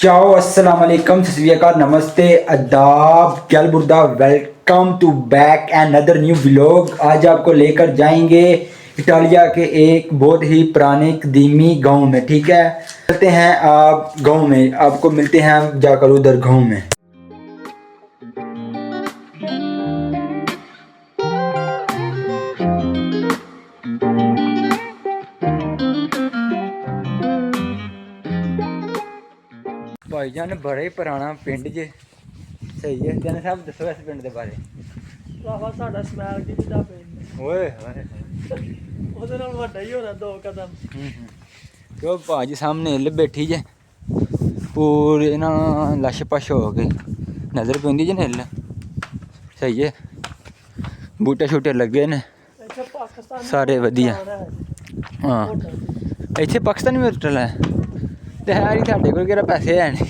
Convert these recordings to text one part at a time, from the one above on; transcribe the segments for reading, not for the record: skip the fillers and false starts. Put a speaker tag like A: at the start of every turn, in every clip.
A: चाओ अस्सलाम वालेकुम सत श्री अकाल नमस्ते अदाब क्या बुर्दा welcome to back another new vlog. आज आपको लेकर जाएंगे इटालिया के एक बहुत ही पुराने कदीमी गांव में। ठीक है, चलते हैं आप गांव में, आपको मिलते हैं हम जाकर उधर गांव में। भाईजान बड़ा ही पुराना पिंड जे, सही है। जन साहब दसो इस पिंड के बारे।
B: ਭਰਾਵਾ ਸਾਡਾ ਸਮੈਲ ਕੀ ਦਾ ਪਿੰਡ
A: ओए होए
B: ਉਹਦੇ ਨਾਲ ਵੱਡਾ ਹੀ ਹੋਣਾ 2 ਕਦਮ।
A: तो भाजी सामने हिल बैठी जे पूरे ना लश पश हो गए, नज़र पैंदी जे हिल सही है। बूटे शूटे लगे ने
B: ਇੱਥੇ ਪਾਕਿਸਤਾਨ
A: सारे वधिया। हाँ इत्थे पाकिस्तानी होटल है तो है ही, साढ़े कोल केह्ड़ा पैसे है नहीं।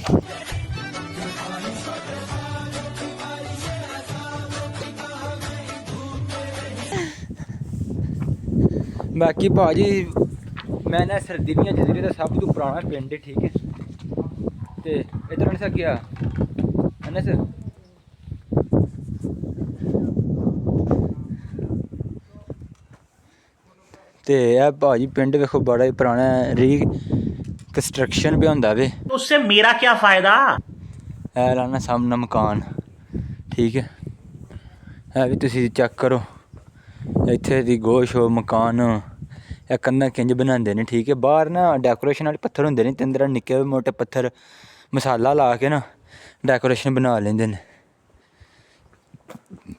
A: बाकी भाजी मैं ना सरदिनिया जजीरे का सब तो पुराना पिंड है। ठीक है, तो इधर आने गया अनस ते भाजी पिंड देखो बड़ा ही पुराना री कंस्ट्रक्शन पे होंदा वे।
C: उससे मेरा क्या फायदा।
A: है लाना सामने मकान, ठीक है भी तुसी चेक करो इत्थे दी गोश हो मकान कंधा किंज बनाते हैं। ठीक है, बाहर ना डेकोरेशन वाले पत्थर होंगे ने, अंदर निक्के मोटे पत्थर मसाला ला के ना डेकोरेशन बना लेंदे ने।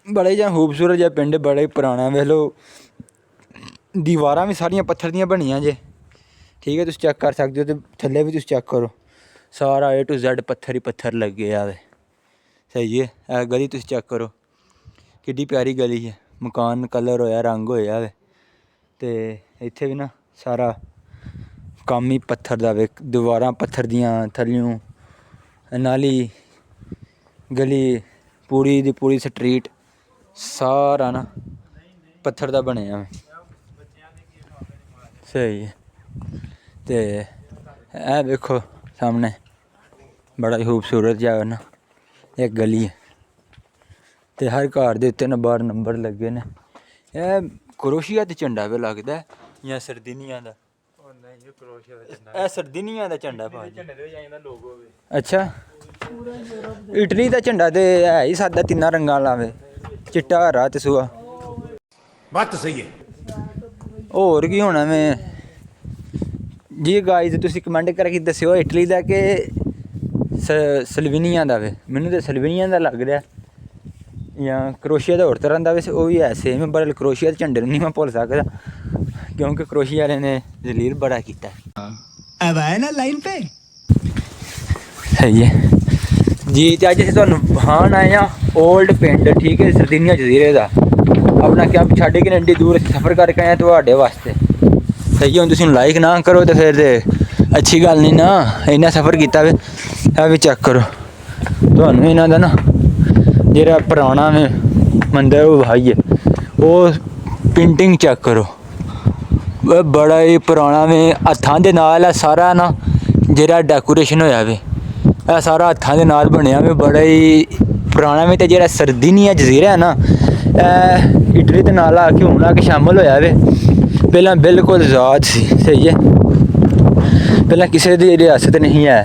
A: बड़ा ही खूबसूरत जहा पिंड, बड़ा ही पुराना। वेख लो दीवारां भी सारियां पत्थर दियां बनियां जे। ठीक है, तुम चेक कर सकते हो, तो थल्ले भी तुम चेक करो, सारा A to Z पत्थर ही पत्थर लगे आवे। सही है, गली तुम चेक करो किड्डी प्यारी गली है, मकान कलर होया रंग होया वे। ते इत्थे भी ना सारा काम ही पत्थर दा वे, दीवारां पत्थर दियां, थल्लियों नाली गली पूरी दी पूरी स्ट्रीट सारा ना पत्थर दा बनेआ वे। सही है, ते ऐ देखो सामने बड़ा ही खूबसूरत जहा ना एक गली है, ते हर घर दे उत्ते ना बाहर नंबर लगे ने। ए क्रोशिया ते झंडा पे लगदा है या सरदिनिया दा? ए सरदिनिया दा झंडा भाई। अच्छा, इटली दा झंडा ते है ही सादा, तिन्ना रंगां वाला वे, चिट्टा हरा ते सूहा।
C: बात तो सही है।
A: होर की होना मैं जी गाइस, तुसी कमेंट करके दस्सिओ इटली दा के सलवीनिया दा वे। मैनू तो सलवीनिया दा लग रहा या क्रोशिया दा होर तरह दा वैसे वो भी है सेम, पर क्रोशिया दे झंडे नहीं मैं भुल सकदा क्योंकि क्रोशिया वाले ने जलील बड़ा किया।
D: अब आए ना लाइन पे।
A: सही है जी, तो अज असीं तुहानूं विखाण आए हैं ओल्ड पिंड। ठीक है, सरदिनिया जजीरे का अपना कैंप छड्ड के एड्डी दूर सफ़र करके आए तुहाडे वास्ते। सही है, हुण तुसीं लाइक ना करो तो फिर अच्छी गल नहीं ना, इन्ना सफ़र किया वे। है भी चेक करो, तुहानूं इन्हां दा ना जेह्ड़ा पुराना में मंदिर वो भाई है, वो पेंटिंग चेक करो, वह बड़ा ही पुराना में हत्थां दे नाल सारा ना जेह्ड़ा डेकोरेशन होया वे, यह सारा हत्थां दे नाल बनिया वे, बड़ा ही पुराना में। तो जेह्ड़ा सरदिनिया जजीरा है ना, इटली दे नाल आके हुण आके शामिल होया वे, पहलां बिल्कुल आज़ाद सी। सही है, पहलां किसी दी रियासत नहीं है,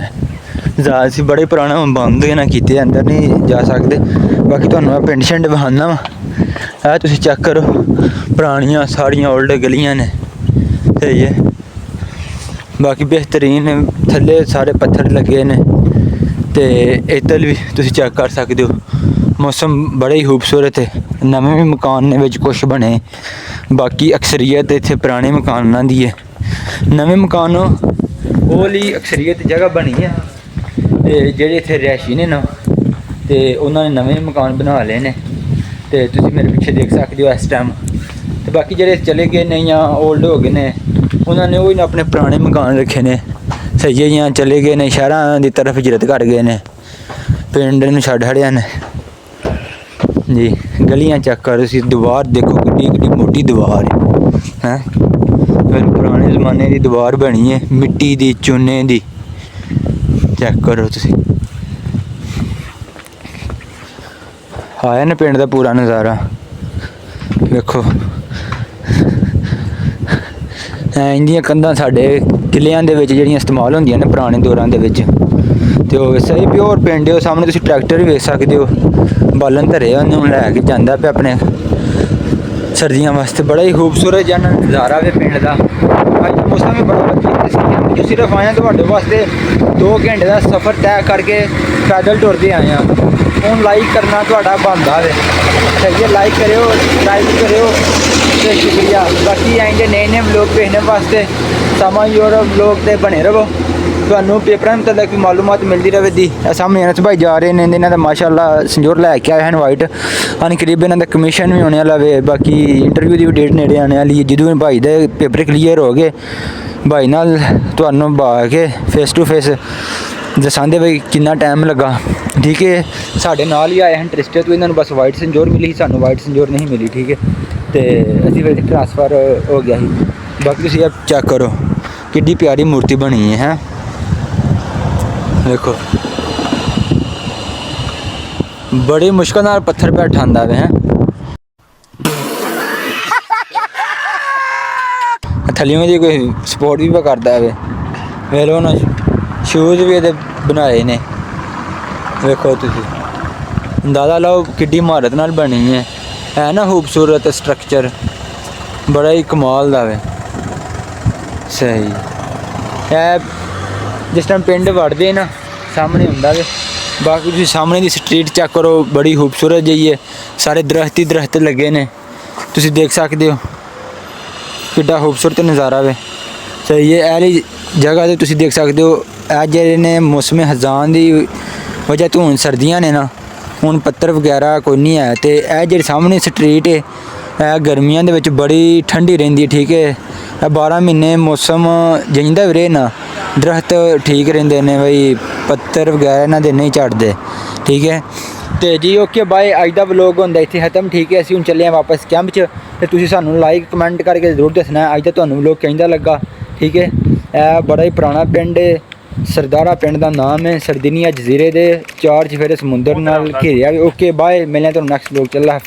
A: आज़ाद सी, बड़े पुराना बंद ना कीते, अंदर नहीं जा सकते। बाकी तुहानूं मैं पिंड शिंड विखाना वा, तुसीं चेक करो पुरानियां सारियां ओल्ड गलियां ने। सही है, बाकी बेहतरीन थल्ले सारे पत्थर लगे ने, ते इधर भी तुसीं चेक कर सकते हो, मौसम बड़ा ही खूबसूरत है। नवे भी मकान ने विच कुछ बने, बाकी अक्सरीयत इत्थे पुराने मकानां दी है। नवे मकान ओली अक्सरीयत जगह बनी है, ते जेह्ड़े इत्थे रिहायशी ने ना, ते उन्होंने नवे मकान बना ले ने, ते तुसीं मेरे पिछे देख सकते हो इस टाइम। ते बाकी जेह्ड़े चले गए ने या ओल्ड हो गए ने, उन्होंने वही ना अपने पुराने मकान रखे ने। सही है, या चले गए ने शहरां दी तरफ हिजरत कर गए ने, पिंड नूं छड्ड छड़िया ने जी। गलियां चेक करो, तुसीं दीवार देखो किड्डी किड्डी मोटी दीवार है, फिर पुराने ज़माने की दीवार बनी है मिट्टी दी चूने दी। ਚੈੱਕ ਕਰੋ ਤੁਸੀਂ, ਆਇਆ ਨਾ ਪਿੰਡ ਦਾ ਪੂਰਾ ਨਜ਼ਾਰਾ ਵੇਖੋ। ਇੰਦੀਆਂ ਕੰਧਾਂ ਸਾਡੇ ਕਿਲਿਆਂ ਦੇ ਵਿੱਚ ਜਿਹੜੀਆਂ ਇਸਤੇਮਾਲ ਹੁੰਦੀਆਂ ਨੇ ਪੁਰਾਣੇ ਦੌਰਾਂ ਦੇ ਵਿੱਚ, ਤੇ ਉਹ ਸਹੀ ਪਿਓਰ ਪਿੰਡ। ਉਹ ਸਾਹਮਣੇ ਤੁਸੀਂ ਟਰੈਕਟਰ ਵੀ ਵੇਖ ਸਕਦੇ ਹੋ, ਬਾਲਣ ਧਰੇ ਉਹਨੂੰ ਲੈ ਕੇ ਜਾਂਦਾ ਪਿਆ ਆਪਣੇ ਸਰਦੀਆਂ ਵਾਸਤੇ। ਬੜਾ ਹੀ ਖੂਬਸੂਰਤ ਜਿਹਾ ਨਜ਼ਾਰਾ ਵੇ ਪਿੰਡ ਦਾ। ਅੱਜ ਦਾ ਮੌਸਮ ਵੀ ਬੜਾ ਵਧੀਆ, ਜੋ ਸਿਰਫ ਆਏ ਹਾਂ ਤੁਹਾਡੇ ਵਾਸਤੇ 2 ਘੰਟੇ ਦਾ ਸਫ਼ਰ ਤੈਅ ਕਰਕੇ ਪੈਦਲ ਟੁਰਦੇ ਆਏ ਹਾਂ। ਹੁਣ ਲਾਈਕ ਕਰਨਾ ਤੁਹਾਡਾ ਬਣਦਾ ਵੇ, ਸਹੀ ਹੈ, ਲਾਈਕ ਕਰਿਓ, ਸਬਸਕ੍ਰਾਈਬ ਕਰਿਓ ਤੇ ਸ਼ੁਕਰੀਆ। ਬਾਕੀ ਆਏਂਗੇ ਨਏ ਵਲੋਗ ਭੇਜਣੇ ਵਾਸਤੇ ਸਮਾਂ ਯੂਰਪ ਵਲੋਗ ਤੇ ਬਣੇ ਰਹੋ, ਤੁਹਾਨੂੰ ਪੇਪਰਾਂ ਦੇ ਮੁਤਲਕ ਵੀ ਮਾਲੂਮਾਤ ਮਿਲਦੀ ਰਹੇ ਦੀ। ਇਹ ਸਾਹਮਣੇ ਅਨਸ ਭਾਈ ਜਾ ਰਹੇ ਨੇ, ਇਹਨਾਂ ਦਾ ਮਾਸ਼ਾਅੱਲਾ ਸੰਜੋਰ ਲੈ ਕੇ ਆਏ ਹਨ ਵਾਈਟ, ਹਨ ਕਰੀਬ ਇਹਨਾਂ ਦਾ ਕਮਿਸ਼ਨ ਵੀ ਹੋਣੇ ਵਾਲਾ ਵੇ। ਬਾਕੀ ਇੰਟਰਵਿਊ ਦੀ ਵੀ ਡੇਟ ਨੇੜੇ ਆਉਣੇ ਵਾਲੀ, ਜਦੋਂ ਭਾਈ ਦੇ ਪੇਪਰ ਕਲੀਅਰ ਹੋ ਗਏ ਭਾਈ ਨਾਲ ਤੁਹਾਨੂੰ ਬਾ ਕੇ ਫੇਸ ਟੂ ਫੇਸ ਦੱਸਾਂਦੇ ਬਈ ਕਿੰਨਾ ਟਾਈਮ ਲੱਗਾ। ਠੀਕ ਹੈ, ਸਾਡੇ ਨਾਲ ਹੀ ਆਏ ਹਨ ਟਰਿਸਟੇ ਤੋਂ, ਇਹਨਾਂ ਨੂੰ ਬਸ ਵਾਈਟ ਸੰਜੋਰ ਮਿਲੀ, ਸਾਨੂੰ ਵਾਈਟ ਸੰਜੋਰ ਨਹੀਂ ਮਿਲੀ। ਠੀਕ ਹੈ, ਤੇ ਅਸੀਂ ਫਿਰ ਟ੍ਰਾਂਸਫਰ ਹੋ ਗਿਆ ਸੀ। ਬਾਕੀ ਤੁਸੀਂ ਇਹ ਚੈੱਕ ਕਰੋ ਕਿੱਡੀ ਪਿਆਰੀ ਮੂਰਤੀ ਬਣੀ ਹੈ। ਦੇਖੋ ਬੜੀ ਮੁਸ਼ਕਲ ਨਾਲ ਪੱਥਰ ਪੈ ਠਾਂਦਾ ਵੇ। ਥੱਲਿਓਂ ਦੀ ਕੋਈ ਸਪੋਰਟ ਵੀ ਕਰਦਾ ਵੇ। ਵੇਖ ਲਓ ਨਾ, ਸ਼ੂਜ਼ ਵੀ ਇਹਦੇ ਬਣਾਏ ਨੇ, ਵੇਖੋ ਤੁਸੀਂ ਅੰਦਾਜ਼ਾ ਲਾਓ ਕਿੱਡੀ ਮਹਾਰਤ ਨਾਲ ਬਣੀ ਹੈ ਨਾ। ਖੂਬਸੂਰਤ ਸਟਰਕਚਰ ਬੜਾ ਹੀ ਕਮਾਲ ਦਾ ਵੇ। ਸਹੀ, ਇਹ ਜਿਸ ਟਾਈਮ ਪਿੰਡ ਵੜਦੇ ਨਾ ਸਾਹਮਣੇ ਹੁੰਦਾ ਵੇ। ਬਾਕੀ ਤੁਸੀਂ ਸਾਹਮਣੇ ਦੀ ਸਟਰੀਟ ਚੈੱਕ ਕਰੋ, ਬੜੀ ਖੂਬਸੂਰਤ ਜਿਹੀ ਹੈ, ਸਾਰੇ ਦਰਖਤ ਹੀ ਦਰਖਤ ਲੱਗੇ ਨੇ, ਤੁਸੀਂ ਦੇਖ ਸਕਦੇ ਹੋ ਕਿੱਡਾ ਖੂਬਸੂਰਤ ਨਜ਼ਾਰਾ ਵੇ। ਸਹੀ ਹੈ, ਇਹ ਵਾਲੀ ਜਗ੍ਹਾ 'ਤੇ ਤੁਸੀਂ ਦੇਖ ਸਕਦੇ ਹੋ ਇਹ ਜਿਹੜੇ ਨੇ ਮੌਸਮ ਹਜ਼ਾਨ ਦੀ ਵਜ੍ਹਾ ਤੋਂ ਹੁਣ ਸਰਦੀਆਂ ਨੇ ਨਾ, ਹੁਣ ਪੱਤਰ ਵਗੈਰਾ ਕੋਈ ਨਹੀਂ ਹੈ। ਅਤੇ ਇਹ ਜਿਹੜੀ ਸਾਹਮਣੇ ਸਟਰੀਟ ਹੈ ਇਹ ਗਰਮੀਆਂ ਦੇ ਵਿੱਚ ਬੜੀ ਠੰਡੀ ਰਹਿੰਦੀ ਹੈ। ਠੀਕ ਹੈ, ਇਹ 12 ਮਹੀਨੇ ਮੌਸਮ ਜਿੰਦਾ ਵੀ ਰਹੇ ਨਾ, ਦਰਖਤ ਠੀਕ ਰਹਿੰਦੇ ਨੇ ਬਈ, ਪੱਤਰ ਵਗੈਰਾ ਇਹਨਾਂ ਦੇ ਨਹੀਂ ਝੜਦੇ। ਠੀਕ ਹੈ, ਤੇ ਜੀ ਓਕੇ ਬਾਏ। ਅੱਜ ਦਾ ਵਲੋਗ ਹੁੰਦਾ ਇੱਥੇ ਖਤਮ। ਠੀਕ ਹੈ, ਅਸੀਂ ਹੁਣ ਚੱਲੇ ਹਾਂ ਵਾਪਸ ਕੈਂਪ 'ਚ, ਤੇ ਤੁਸੀਂ ਸਾਨੂੰ ਲਾਈਕ ਕਮੈਂਟ ਕਰਕੇ ਜ਼ਰੂਰ ਦੱਸਣਾ ਅੱਜ ਦਾ ਤੁਹਾਨੂੰ ਵਲੋਗ ਕਿੰਦਾ ਲੱਗਾ। ਠੀਕ ਹੈ, ਇਹ ਬੜਾ ਹੀ ਪੁਰਾਣਾ ਪਿੰਡ ਹੈ, ਸਰਦਾਰਾ ਪਿੰਡ ਦਾ ਨਾਮ ਹੈ, ਸਰਦਨੀਆ ਜਜ਼ੀਰੇ ਦੇ 4 ਚੁਫੇਰੇ ਸਮੁੰਦਰ ਨਾਲ ਘਿਰਿਆ। ਓਕੇ ਬਾਏ, ਮਿਲਦੇ ਹਾਂ ਤੁਹਾਨੂੰ ਨੈਕਸਟ ਵਲੋਗ। ਚੱਲਾ।